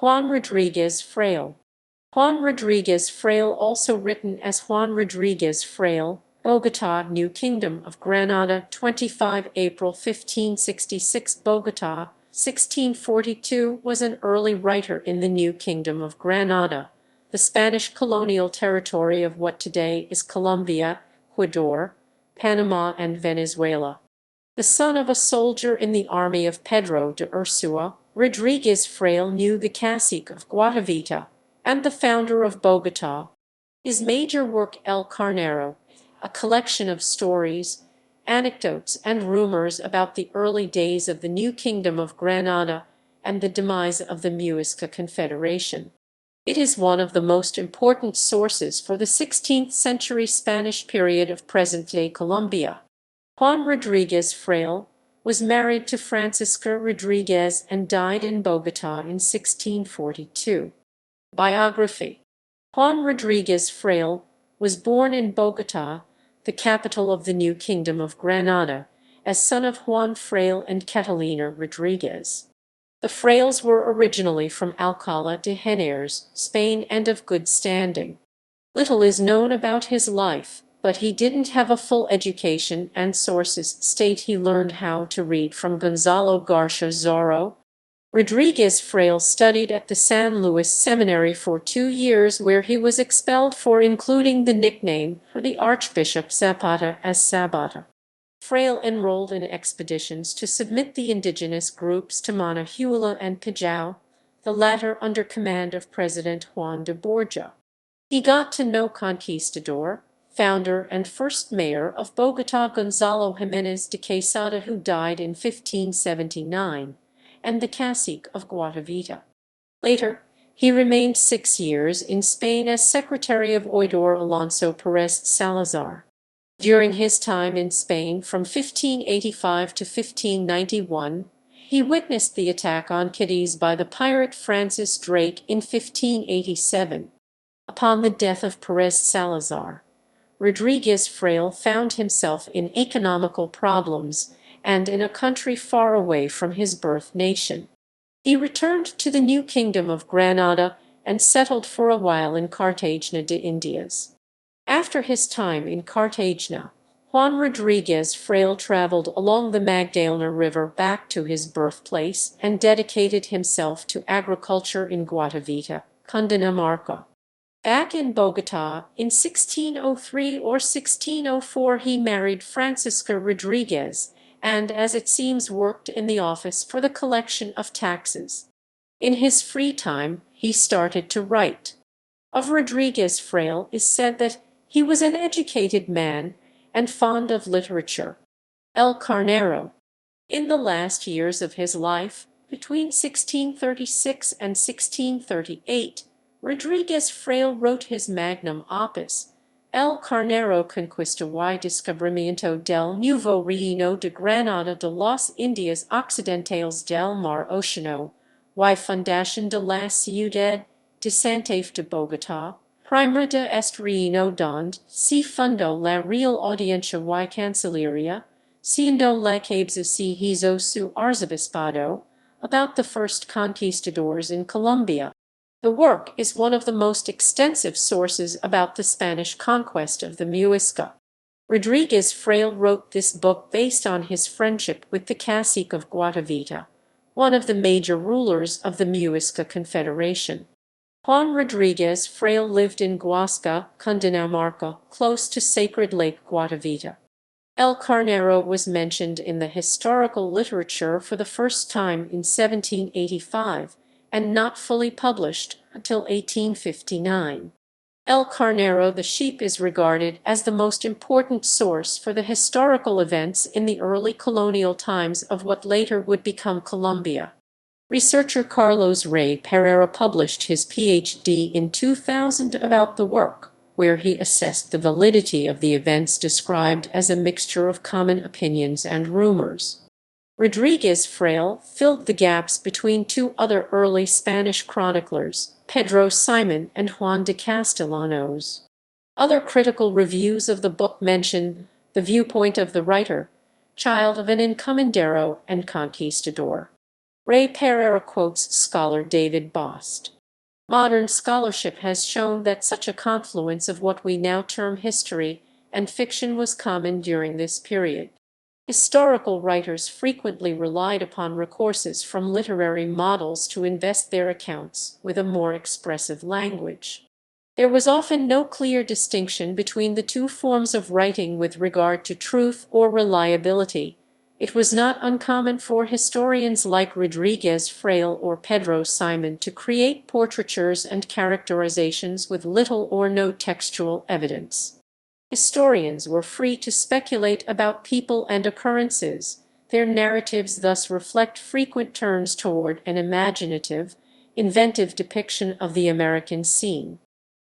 Juan Rodríguez Freyle. Juan Rodríguez Freyle, also written as Juan Rodríguez Freyle, Bogotá, New Kingdom of Granada, 25 April 1566, Bogotá, 1642, was an early writer in the New Kingdom of Granada, the Spanish colonial territory of what today is Colombia, Ecuador, Panama and Venezuela. The son of a soldier in the army of Pedro de Ursúa, Rodríguez Freyle knew the cacique of Guatavita and the founder of Bogotá. His major work, El Carnero, a collection of stories, anecdotes, and rumors about the early days of the New Kingdom of Granada and the demise of the Muisca Confederation. It is one of the most important sources for the 16th century Spanish period of present-day Colombia. Juan Rodríguez Freyle was married to Francisca Rodríguez and died in Bogotá in 1642. Biography. Juan Rodríguez Freyle was born in Bogotá, the capital of the New Kingdom of Granada, as son of Juan Freyle and Catalina Rodríguez. The Freyles were originally from Alcalá de Henares, Spain, and of good standing. Little is known about his life, but he didn't have a full education, and sources state he learned how to read from Gonzalo Garcia Zorro. Rodríguez Freyle studied at the San Luis Seminary for 2 years, where he was expelled for including the nickname for the Archbishop Zapata as Sabata. Freyle enrolled in expeditions to submit the indigenous groups to Manahuila and Callao, the latter under command of President Juan de Borja. He got to know Conquistador, founder and first mayor of Bogotá Gonzalo Jiménez de Quesada, who died in 1579, and the cacique of Guatavita. Later, he remained 6 years in Spain as secretary of Oidor Alonso Pérez Salazar. During his time in Spain from 1585 to 1591, he witnessed the attack on Cadiz by the pirate Francis Drake in 1587. Upon the death of Pérez Salazar, Rodríguez Freyle found himself in economical problems and in a country far away from his birth nation. He returned to the New Kingdom of Granada and settled for a while in Cartagena de Indias. After his time in Cartagena, Juan Rodríguez Freyle traveled along the Magdalena River back to his birthplace and dedicated himself to agriculture in Guatavita, Cundinamarca. Back in Bogotá, in 1603 or 1604, he married Francisca Rodríguez and, as it seems, worked in the office for the collection of taxes. In his free time, he started to write. Of Rodríguez Freyle is said that he was an educated man and fond of literature. El Carnero. In the last years of his life, between 1636 and 1638, Rodríguez Freyle wrote his magnum opus, El Carnero Conquista y Descubrimiento del Nuevo Reino de Granada de las Indias Occidentales del Mar Océano, y Fundación de la Ciudad de Santa Fe de Bogotá, Primera de este reino donde se fundó la Real Audiencia y Cancillería, siendo la cabeza se hizo su arzobispado, about the first conquistadors in Colombia. The work is one of the most extensive sources about the Spanish conquest of the Muisca. Rodríguez Freyle wrote this book based on his friendship with the cacique of Guatavita, one of the major rulers of the Muisca Confederation. Juan Rodríguez Freyle lived in Guasca, Cundinamarca, close to sacred Lake Guatavita. El Carnero was mentioned in the historical literature for the first time in 1785, and not fully published until 1859. El Carnero the sheep is regarded as the most important source for the historical events in the early colonial times of what later would become Colombia. Researcher Carlos Rey Pereira published his PhD in 2000 about the work, where he assessed the validity of the events described as a mixture of common opinions and rumors. Rodríguez Freyle filled the gaps between two other early Spanish chroniclers, Pedro Simon and Juan de Castellanos. Other critical reviews of the book mention the viewpoint of the writer, child of an encomendero and conquistador. Ray Pereira quotes scholar David Bost. Modern scholarship has shown that such a confluence of what we now term history and fiction was common during this period. Historical writers frequently relied upon recourses from literary models to invest their accounts with a more expressive language. There was often no clear distinction between the two forms of writing with regard to truth or reliability. It was not uncommon for historians like Rodríguez Freyle or Pedro Simon to create portraitures and characterizations with little or no textual evidence. Historians were free to speculate about people and occurrences. Their narratives thus reflect frequent turns toward an imaginative, inventive depiction of the American scene.